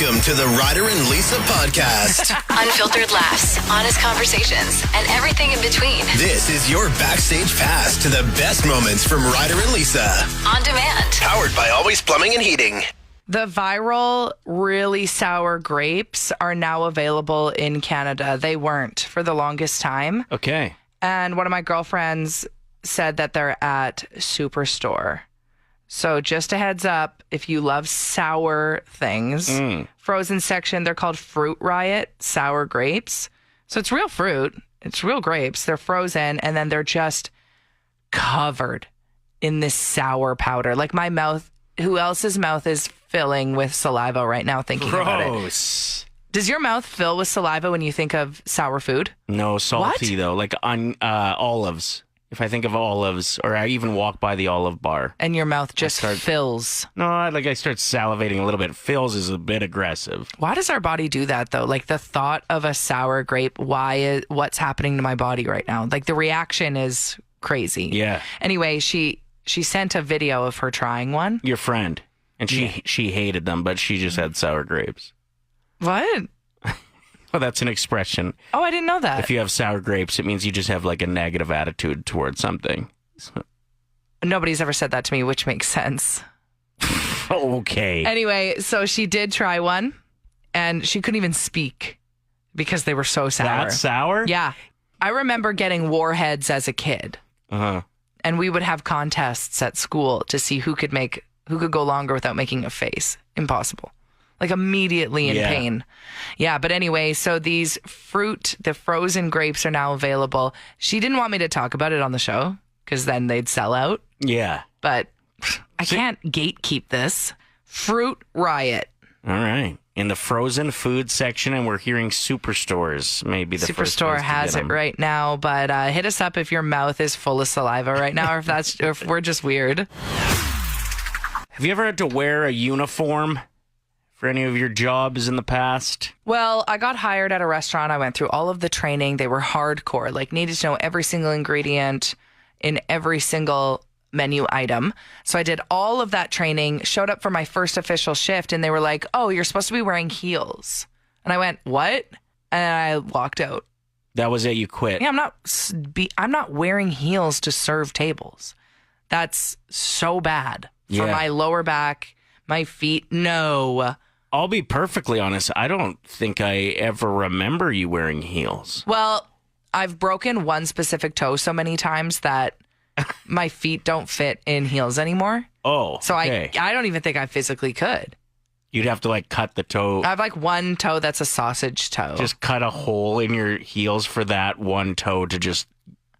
Welcome to the Ryder and Lisa podcast. Unfiltered laughs, honest conversations, and everything in between. This is your backstage pass to the best moments from Ryder and Lisa. On demand. Powered by Always Plumbing and Heating. The viral really sour grapes are now available in Canada. They weren't for the longest time. Okay. And one of my girlfriends said that they're at Superstore. So just a heads up, if you love sour things, frozen section, they're called Fruit Riot sour grapes. So it's real fruit. It's real grapes. They're frozen and then they're just covered in this sour powder. Like my mouth, who else's mouth is filling with saliva right now thinking about it? Gross. Does your mouth fill with saliva when you think of sour food? No, salty though. Like on olives. If I think of olives, or I even walk by the olive bar. And your mouth just fills. No, I start salivating a little bit. Fills is a bit aggressive. Why does our body do that though? Like the thought of a sour grape, what's happening to my body right now? Like the reaction is crazy. Yeah. Anyway, she sent a video of her trying one. Your friend. And she hated them, but she just had sour grapes. What? Well, that's an expression. Oh, I didn't know that. If you have sour grapes, it means you just have like a negative attitude towards something. Nobody's ever said that to me, which makes sense. Okay. Anyway, so she did try one, and she couldn't even speak because they were so sour. That's sour? Yeah. I remember getting warheads as a kid. Uh-huh. And we would have contests at school to see who could go longer without making a face. Impossible. Like immediately in pain. Yeah, but anyway, so these the frozen grapes are now available. She didn't want me to talk about it on the show because then they'd sell out. Yeah. But I can't gatekeep this. Fruit Riot. All right. In the frozen food section, and we're hearing Superstores maybe the first Superstore place to has get it 'em. right now, but hit us up if your mouth is full of saliva right now, or if we're just weird. Have you ever had to wear a uniform for any of your jobs in the past? Well, I got hired at a restaurant. I went through all of the training. They were hardcore, like needed to know every single ingredient in every single menu item. So I did all of that training, showed up for my first official shift, and they were like, "Oh, you're supposed to be wearing heels." And I went, "What?" And I walked out. That was it, you quit. Yeah, I'm not wearing heels to serve tables. That's so bad for my lower back, my feet. No. I'll be perfectly honest. I don't think I ever remember you wearing heels. Well, I've broken one specific toe so many times that my feet don't fit in heels anymore. Oh, So okay. I don't even think I physically could. You'd have to cut the toe. I have one toe that's a sausage toe. Just cut a hole in your heels for that one toe to just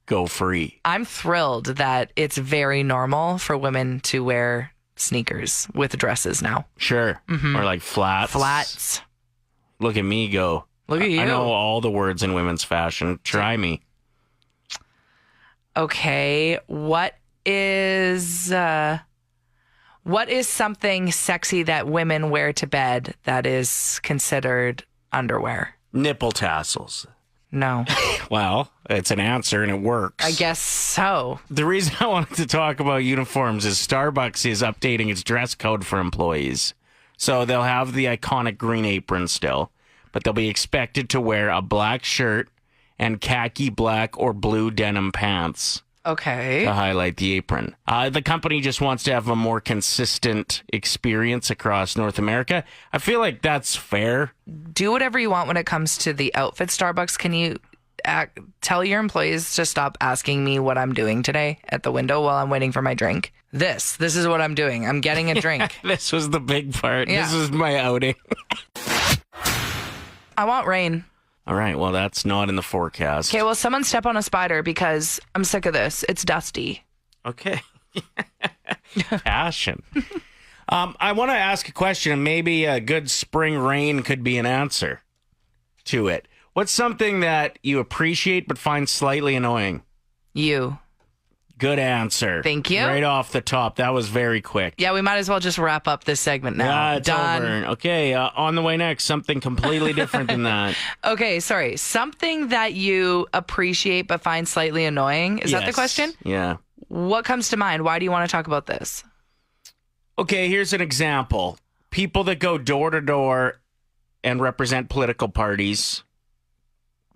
go free. I'm thrilled that it's very normal for women to wear sneakers with dresses now. Sure. Or flats. Flats. Look at me go. Look at you. I know all the words in women's fashion. Try me. Okay, what is something sexy that women wear to bed that is considered underwear? Nipple tassels. No. Well, it's an answer and it works. I guess so. The reason I wanted to talk about uniforms is Starbucks is updating its dress code for employees. So they'll have the iconic green apron still, but they'll be expected to wear a black shirt and khaki black or blue denim pants Okay. to highlight the apron. The company just wants to have a more consistent experience across North America. I feel like that's fair. Do whatever you want when it comes to the outfit, Starbucks. Can you tell your employees to stop asking me what I'm doing today at the window while I'm waiting for my drink? This is what I'm doing. I'm getting a drink. This was the big part. Yeah. This is my outing. I want rain. All right, well, that's not in the forecast. Okay, well, someone step on a spider because I'm sick of this. It's dusty. Okay. Passion. I want to ask a question, and maybe a good spring rain could be an answer to it. What's something that you appreciate but find slightly annoying? You. Good answer. Thank you. Right off the top. That was very quick. Yeah, we might as well just wrap up this segment now. Yeah, it's Done. over. Okay, on the way next, something completely different than that. Okay, sorry. Something that you appreciate but find slightly annoying. Is that the Yes. question? Yeah. What comes to mind? Why do you want to talk about this? Okay, here's an example. People that go door to door and represent political parties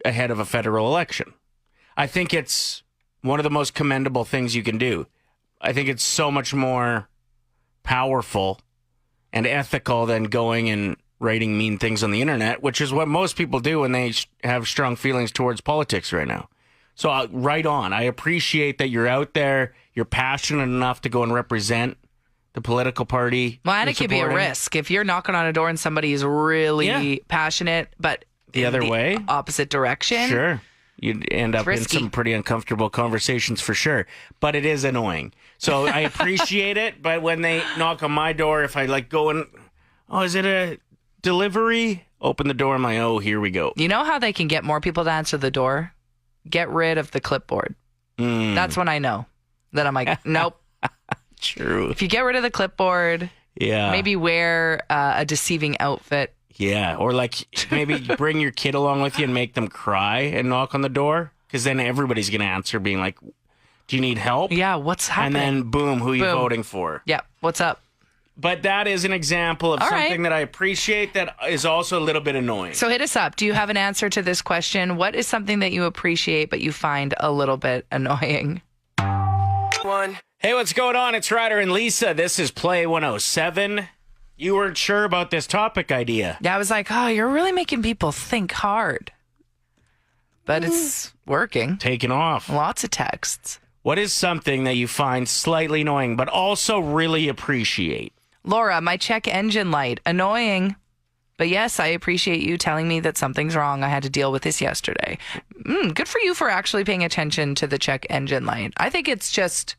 ahead of a federal election. I think it's one of the most commendable things you can do. I think it's so much more powerful and ethical than going and writing mean things on the internet, which is what most people do when they have strong feelings towards politics right now. So right on. I appreciate that you're out there. You're passionate enough to go and represent the political party. Well, and it could be a risk. If you're knocking on a door and somebody is really passionate, but the other way, opposite direction. Sure. You'd end up risky. in some pretty uncomfortable conversations for sure. But it is annoying. So I appreciate it. But when they knock on my door, if I like go and, oh, is it a delivery? Open the door. I'm like, oh, here we go. You know how they can get more people to answer the door? Get rid of the clipboard. That's when I know that I'm like, nope. True. If you get rid of the clipboard, maybe wear a deceiving outfit. Yeah, or like maybe bring your kid along with you and make them cry and knock on the door, because then everybody's going to answer being like, do you need help? Yeah, what's happening? And then boom, who are you voting for? Yeah, what's up? But that is an example of something that I appreciate that is also a little bit annoying. So hit us up. Do you have an answer to this question? What is something that you appreciate but you find a little bit annoying? Hey, what's going on? It's Ryder and Lisa. This is Play 107. You weren't sure about this topic idea. Yeah, I was like, oh, you're really making people think hard. But it's working. Taking off. Lots of texts. What is something that you find slightly annoying but also really appreciate? Laura, my check engine light. Annoying. But yes, I appreciate you telling me that something's wrong. I had to deal with this yesterday. Good for you for actually paying attention to the check engine light. I think it's just...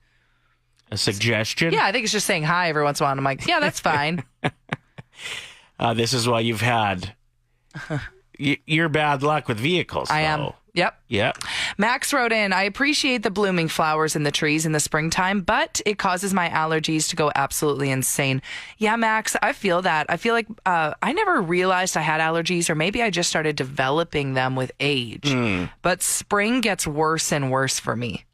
a suggestion? Yeah, I think it's just saying hi every once in a while. I'm like, yeah, that's fine. This is why you've had your bad luck with vehicles. I am. Yep. Yep. Max wrote in, I appreciate the blooming flowers in the trees in the springtime, but it causes my allergies to go absolutely insane. Yeah, Max, I feel that. I feel like I never realized I had allergies, or maybe I just started developing them with age. But spring gets worse and worse for me.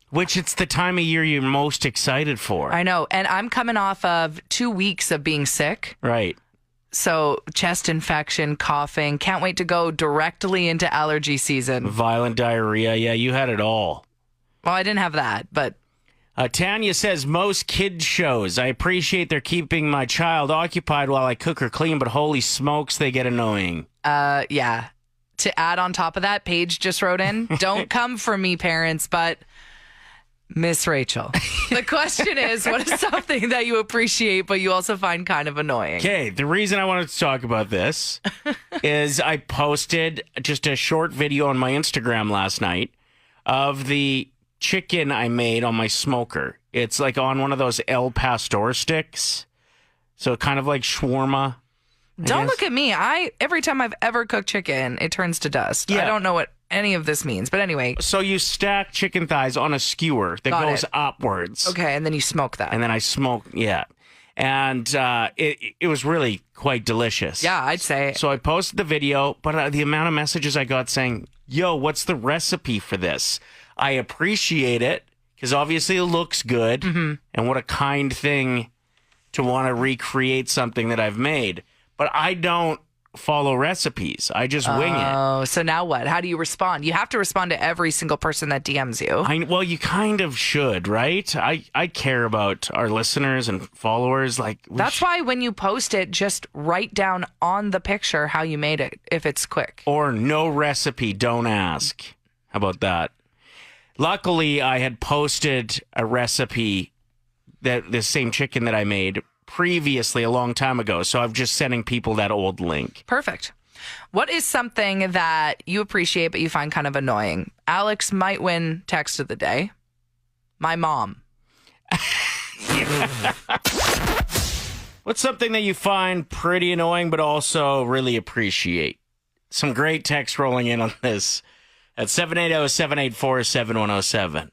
Which it's the time of year you're most excited for. I know. And I'm coming off of 2 weeks of being sick. Right. So chest infection, coughing. Can't wait to go directly into allergy season. Violent diarrhea. Yeah, you had it all. Well, I didn't have that, but... Tanya says, most kids shows. I appreciate they're keeping my child occupied while I cook or clean, but holy smokes, they get annoying. Yeah. To add on top of that, Paige just wrote in, don't come for me, parents, but... Miss Rachel, the question is, what is something that you appreciate but you also find kind of annoying? Okay, the reason I wanted to talk about this is I posted just a short video on my Instagram last night of the chicken I made on my smoker. It's like on one of those El Pastor sticks, so kind of like shawarma. Don't look at me. Every time I've ever cooked chicken, it turns to dust. Yeah. I don't know what any of this means, but anyway. So you stack chicken thighs on a skewer that goes upwards. Okay, and then you smoke that. And then I smoke, and it was really quite delicious. Yeah, I'd say. So I posted the video, but the amount of messages I got saying, yo, what's the recipe for this? I appreciate it, because obviously it looks good, and what a kind thing to want to recreate something that I've made. But I don't follow recipes. I just wing it. Oh, so now what? How do you respond? You have to respond to every single person that DMs you. Well, you kind of should, right? I care about our listeners and followers. That's why when you post it, just write down on the picture how you made it, if it's quick. Or no recipe, don't ask. How about that? Luckily, I had posted a recipe, that the same chicken that I made previously a long time ago. So I'm just sending people that old link. Perfect. What is something that you appreciate but you find kind of annoying? Alex might win text of the day. My mom. What's something that you find pretty annoying but also really appreciate? Some great text rolling in on this at 780-784-7107.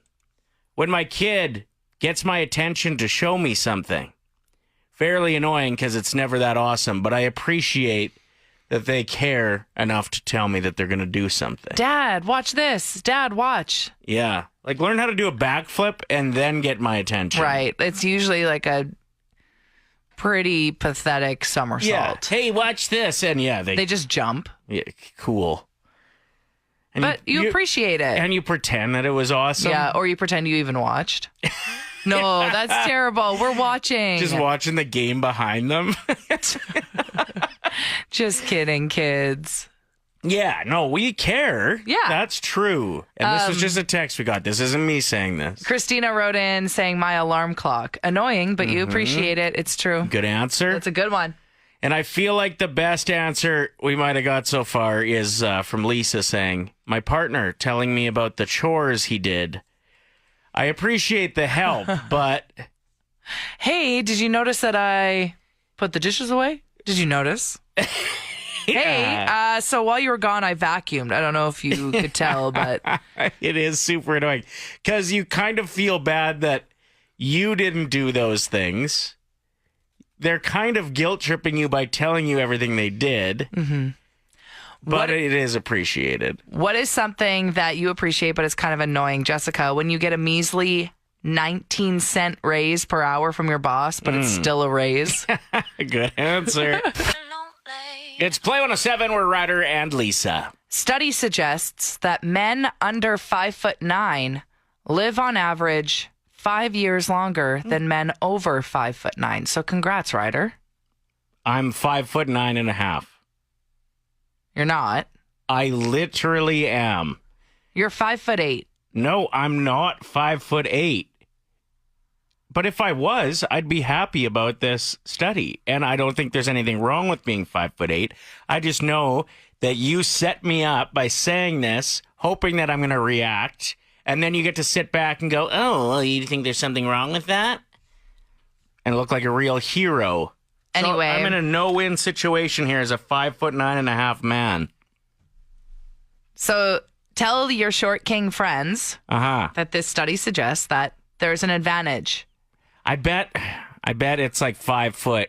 When my kid gets my attention to show me something. Fairly annoying because it's never that awesome, but I appreciate that they care enough to tell me that they're going to do something. Dad, watch this. Dad, watch. Yeah. Like learn how to do a backflip and then get my attention. Right. It's usually like a pretty pathetic Yeah. somersault. Hey, watch this. And yeah, They just jump, yeah, cool. And but you appreciate it. And you pretend that it was awesome. Yeah, or you pretend you even watched. No, that's terrible. We're watching. Just watching the game behind them. Just kidding, kids. Yeah, no, we care. Yeah. That's true. And this was just a text we got. This isn't me saying this. Christina wrote in saying my alarm clock. Annoying, but you appreciate it. It's true. Good answer. That's a good one. And I feel like the best answer we might have got so far is from Lisa saying, my partner telling me about the chores he did. I appreciate the help, but Hey, did you notice that I put the dishes away? Did you notice? Hey, so while you were gone, I vacuumed. I don't know if you could tell, but it is super annoying because you kind of feel bad that you didn't do those things. They're kind of guilt tripping you by telling you everything they did. Mm-hmm. But it is appreciated. What is something that you appreciate, but it's kind of annoying, Jessica, when you get a measly 19-cent raise per hour from your boss, but it's still a raise? Good answer. It's Play 107. We're Ryder and Lisa. Study suggests that men under 5'9" live on average 5 years longer than men over 5'9". So congrats, Ryder. I'm 5'9.5". You're not. I literally am. You're 5'8". No, I'm not 5'8". But if I was, I'd be happy about this study. And I don't think there's anything wrong with being 5'8". I just know that you set me up by saying this, hoping that I'm going to react. And then you get to sit back and go, oh, well, you think there's something wrong with that? And look like a real hero. Anyway. So I'm in a no-win situation here as a 5'9.5" man. So tell your short king friends that this study suggests that there's an advantage. I bet it's like 5'8"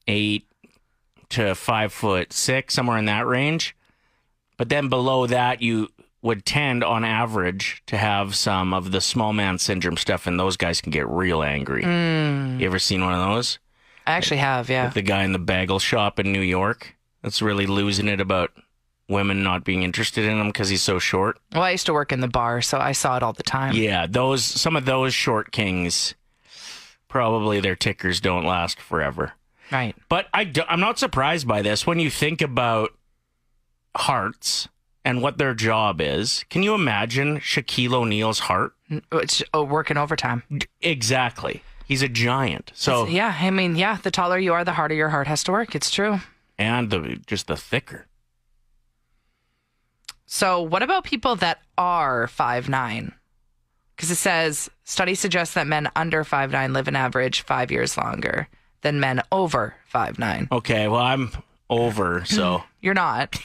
to 5'6", somewhere in that range. But then below that, you would tend, on average, to have some of the small man syndrome stuff, and those guys can get real angry. You ever seen one of those? I actually have, yeah. The guy in the bagel shop in New York that's really losing it about women not being interested in him because he's so short. Well, I used to work in the bar, so I saw it all the time. Yeah, some of those short kings, probably their tickers don't last forever. Right. But I'm not surprised by this. When you think about hearts and what their job is, can you imagine Shaquille O'Neal's heart? It's working overtime. Exactly. He's a giant. So yeah, I mean, yeah, the taller you are, the harder your heart has to work. It's true. And just the thicker. So what about people that are 5'9"? Because it says, study suggests that men under 5'9" live an average 5 years longer than men over 5'9". Okay, well, I'm over, so. You're not.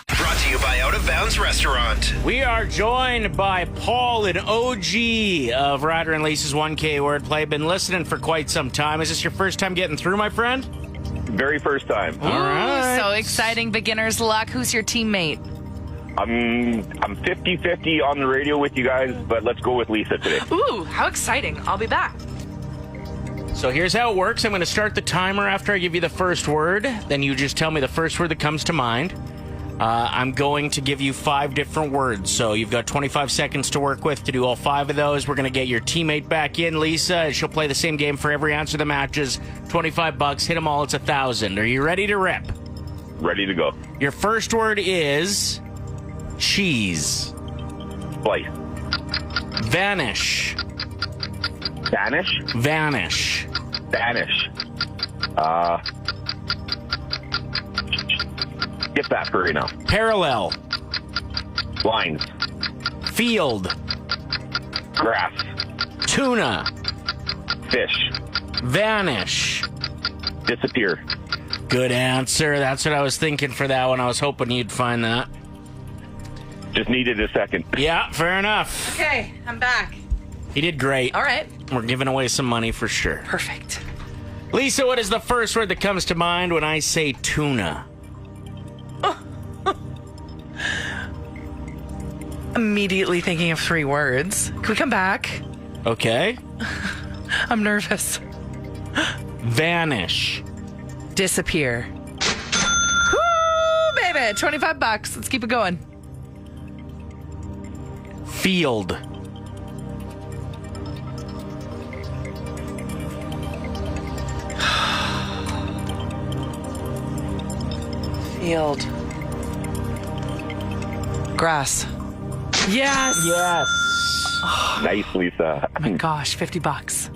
Brought to you by Out of Bounds Restaurant. We are joined by Paul, an OG of Ryder and Lisa's 1K Wordplay. Been listening for quite some time. Is this your first time getting through, my friend? Very first time. All right. So exciting. Beginner's luck. Who's your teammate? I'm 50-50 on the radio with you guys, but let's go with Lisa today. Ooh, how exciting. I'll be back. So here's how it works. I'm going to start the timer after I give you the first word. Then you just tell me the first word that comes to mind. I'm going to give you 5 different words. So you've got 25 seconds to work with to do all 5 of those. We're going to get your teammate back in, Lisa. She'll play the same game for every answer that matches. $25. Hit them all. It's 1,000. Are you ready to rip? Ready to go. Your first word is cheese. Slice. Vanish. Vanish. Vanish. Vanish. Get that for right now. Parallel. Lines. Field. Grass. Tuna. Fish. Vanish. Disappear. Good answer. That's what I was thinking for that one. I was hoping you'd find that. Just needed a second. Yeah, fair enough. Okay, I'm back. He did great. All right. We're giving away some money for sure. Perfect. Lisa, what is the first word that comes to mind when I say tuna? Immediately thinking of 3 words. Can we come back? Okay. I'm nervous. Vanish. Disappear. Woo, baby. $25. Let's keep it going. Field. Field. Grass. Yes. Yes. Nice, Lisa. Oh my gosh, $50.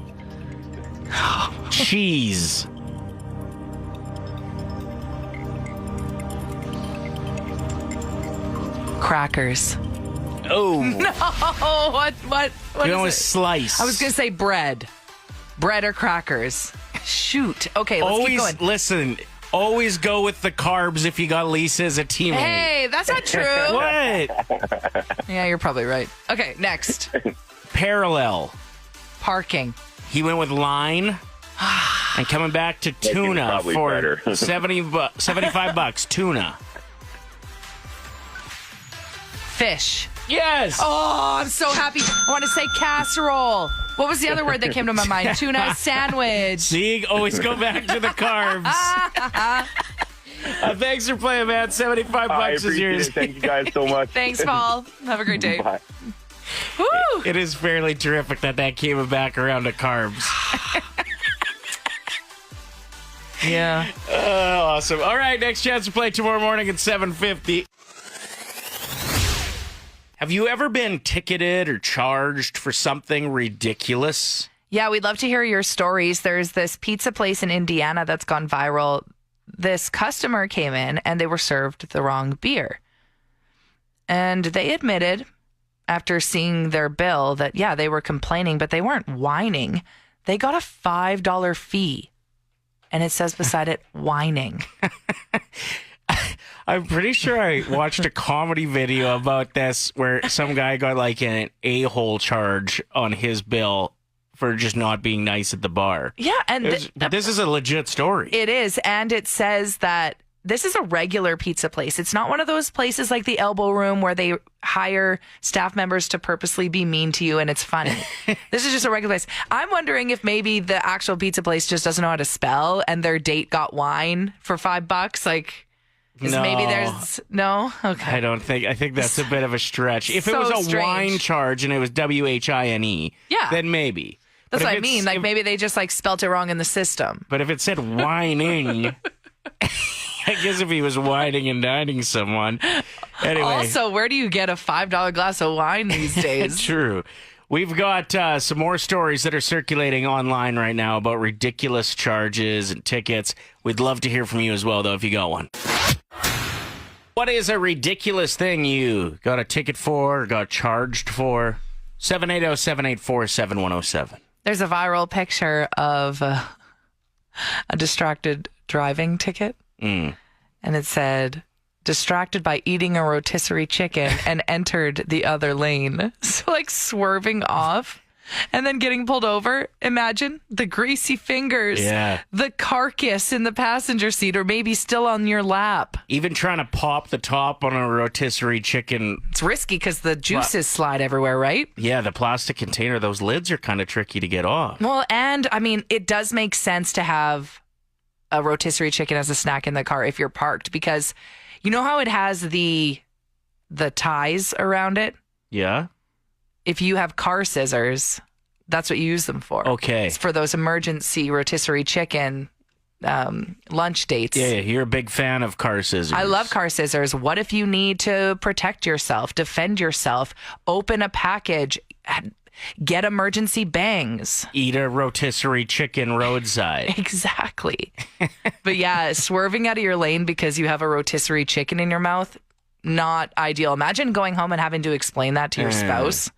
Cheese. Crackers. Oh. Oh, what You know, a is it? slice. I was going to say bread. Bread or crackers. Shoot. Okay, let's keep Always, going. listen, always go with the carbs if you got Lisa as a teammate. Hey, that's not true. What? Yeah, you're probably right. Okay, next. Parallel. Parking. He went with line and coming back to seems tuna probably for better. $75 tuna. Fish. Yes. Oh, I'm so happy. I want to say casserole. What was the other word that came to my mind? Tuna sandwich. See, always go back to the carbs. Thanks for playing, man. $75 I is appreciate yours. it. Thank you guys so much. Thanks, Paul. Have a great day. Bye. Woo! It is fairly terrific that came back around to carbs. Yeah. Awesome. All right, next chance to play tomorrow morning at 7:50. Have you ever been ticketed or charged for something ridiculous? Yeah, we'd love to hear your stories. There's this pizza place in Indiana that's gone viral. This customer came in and they were served the wrong beer. And they admitted after seeing their bill that, yeah, they were complaining, but they weren't whining. They got a $5 fee. And it says beside it, whining. I'm pretty sure I watched a comedy video about this where some guy got like an a-hole charge on his bill for just not being nice at the bar. Yeah, and But this is a legit story. it is. And it says that this is a regular pizza place. It's not one of those places like the Elbow Room where they hire staff members to purposely be mean to you and it's funny. This is just a regular place. I'm wondering if maybe the actual pizza place just doesn't know how to spell and their date got wine for $5. Like, No. maybe there's no? Okay. I think that's a bit of a stretch. If it So was a strange. wine charge and it was WHINE, Yeah. then maybe. That's But what if I mean. it's- Like maybe they just like spelt it wrong in the system. But if it said whining, I guess if he was whining and dining someone. Anyway. Also, where do you get a $5 glass of wine these days? True. We've got some more stories that are circulating online right now about ridiculous charges and tickets. We'd love to hear from you as well, though, if you got one. What is a ridiculous thing you got a ticket for or got charged for? 780-784-7107. There's a viral picture of a distracted driving ticket. And it said, distracted by eating a rotisserie chicken and entered the other lane. So like swerving off and then getting pulled over. Imagine the greasy fingers, Yeah. the carcass in the passenger seat or maybe still on your lap. Even trying to pop the top on a rotisserie chicken. It's risky because the juices slide everywhere, right? Yeah, the plastic container, those lids are kind of tricky to get off. Well, and I mean, it does make sense to have a rotisserie chicken as a snack in the car if you're parked because you know how it has the ties around it? Yeah? If you have car scissors, that's what you use them for. Okay. It's for those emergency rotisserie chicken lunch dates. Yeah, you're a big fan of car scissors. I love car scissors. What if you need to protect yourself, defend yourself, open a package, get emergency bangs? Eat a rotisserie chicken roadside. Exactly. But yeah, swerving out of your lane because you have a rotisserie chicken in your mouth, not ideal. Imagine going home and having to explain that to your spouse.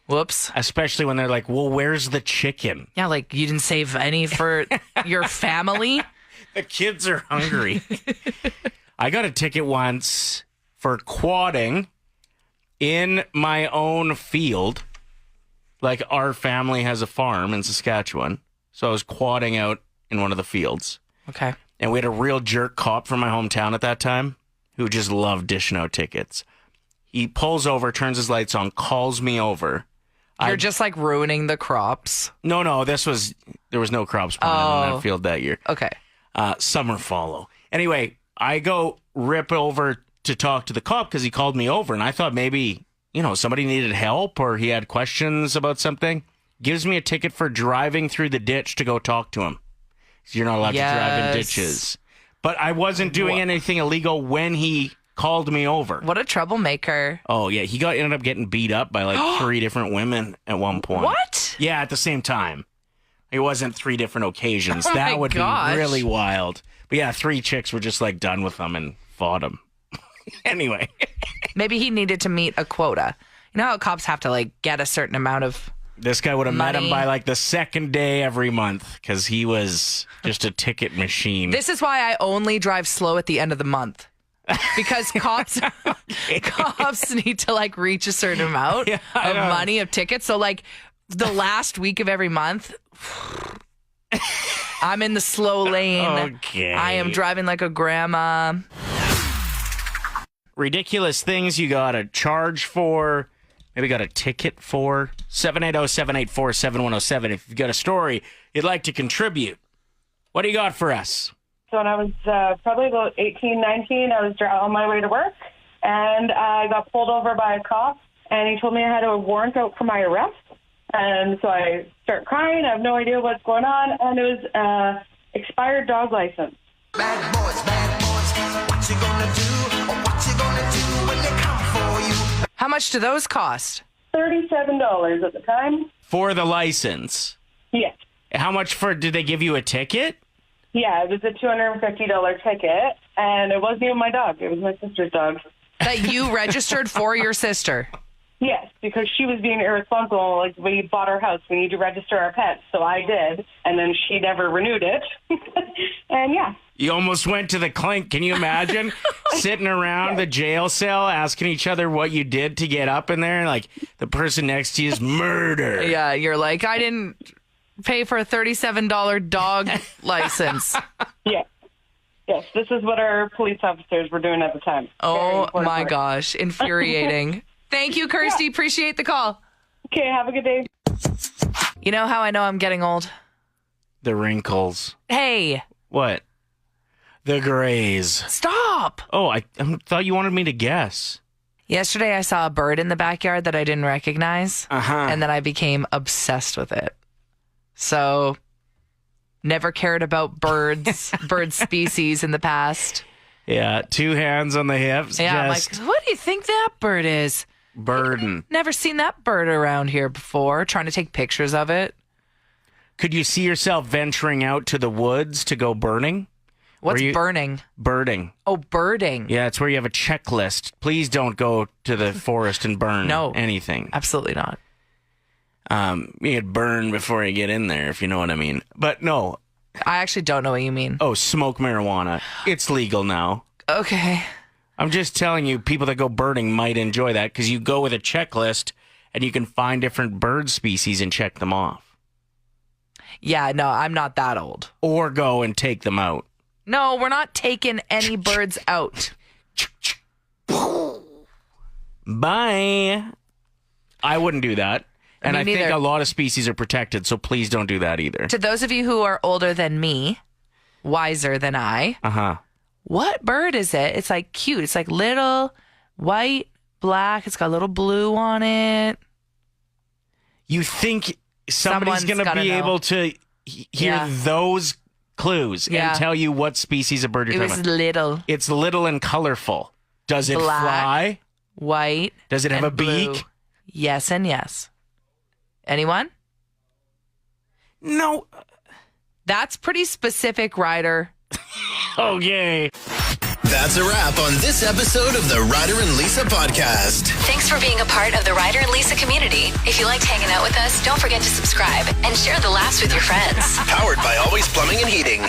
Whoops. Especially when they're like, well, where's the chicken? Yeah, like you didn't save any for your family. The kids are hungry. I got a ticket once for quadding in my own field. Like our family has a farm in Saskatchewan. So I was quadding out in one of the fields. Okay. And we had a real jerk cop from my hometown at that time who just loved dishing out tickets. He pulls over, turns his lights on, calls me over. You're just like ruining the crops. No, there was no crops planted in that field that year. Okay. Summer follow. Anyway, I go rip over to talk to the cop because he called me over, and I thought maybe, somebody needed help or he had questions about something. Gives me a ticket for driving through the ditch to go talk to him. You're not allowed to drive in ditches. But I wasn't doing anything illegal when he called me over. What a troublemaker. Oh, yeah. He ended up getting beat up by like 3 different women at one point. What? Yeah, at the same time. It wasn't 3 different occasions. Oh that my would gosh. be really wild. But yeah, 3 chicks were just like done with him and fought him. Anyway. Maybe he needed to meet a quota. You know how cops have to like get a certain amount of This guy would have met him money. by like the second day every month because he was just a ticket machine. This is why I only drive slow at the end of the month. Because cops need to like reach a certain amount of money of tickets. So like the last week of every month, I'm in the slow lane. Okay. I am driving like a grandma. Ridiculous things you got to charge for. Maybe got a ticket for. 780-784-7107. If you've got a story you'd like to contribute, what do you got for us? So when I was probably about 18, 19, I was on my way to work, and I got pulled over by a cop, and he told me I had a warrant out for my arrest. And so I start crying. I have no idea what's going on, and it was expired dog license. Bad boys, what you gonna do? Or what you gonna do when they come for you? How much do those cost? $37 at the time. For the license. Yes. How much did they give you a ticket? Yeah, it was a $250 ticket, and it wasn't even my dog. It was my sister's dog. That you registered for your sister? Yes, because she was being irresponsible. Like, we bought our house. We need to register our pets. So I did, and then she never renewed it. And, yeah. You almost went to the clink. Can you imagine sitting around the jail cell asking each other what you did to get up in there? Like, the person next to you is murder. Yeah, you're like, I didn't pay for a $37 dog license. Yeah. Yes, this is what our police officers were doing at the time. Very Oh, important my work. gosh. Infuriating. Thank you, Kirsty. Appreciate the call. Okay, have a good day. You know how I know I'm getting old? The wrinkles. Hey, What? The grays. stop. Oh, I thought you wanted me to guess. Yesterday, I saw a bird in the backyard that I didn't recognize, Uh-huh. and then I became obsessed with it. So, never cared about bird species in the past. Yeah, 2 hands on the hips. Yeah, just I'm like, what do you think that bird is? burden. Never seen that bird around here before. Trying to take pictures of it. Could you see yourself venturing out to the woods to go burning? What's you- burning? Birding. Oh, birding. Yeah, it's where you have a checklist. Please don't go to the forest and burn No. anything. Absolutely not. You could burn before you get in there, if you know what I mean. But no. I actually don't know what you mean. Oh, smoke marijuana. It's legal now. Okay. I'm just telling you, people that go birding might enjoy that because you go with a checklist and you can find different bird species and check them off. Yeah, no, I'm not that old. Or go and take them out. No, we're not taking any birds out. Bye. I wouldn't do that. And Me I think neither. a lot of species are protected, so please don't do that either. To those of you who are older than me, wiser than I, Uh-huh. what bird is it? It's like cute. It's like little white, black. It's got a little blue on it. You think somebody's Someone's going to gotta be know. able to hear Yeah. those clues Yeah. and tell you what species of bird you're It talking was about? little, It's little and colorful. Does it Black. fly? white. Does it have and a beak? blue. Yes and yes. Anyone? No. That's pretty specific, Ryder. Okay. That's a wrap on this episode of the Ryder and Lisa podcast. Thanks for being a part of the Ryder and Lisa community. If you liked hanging out with us, don't forget to subscribe and share the laughs with your friends. Powered by Always Plumbing and Heating.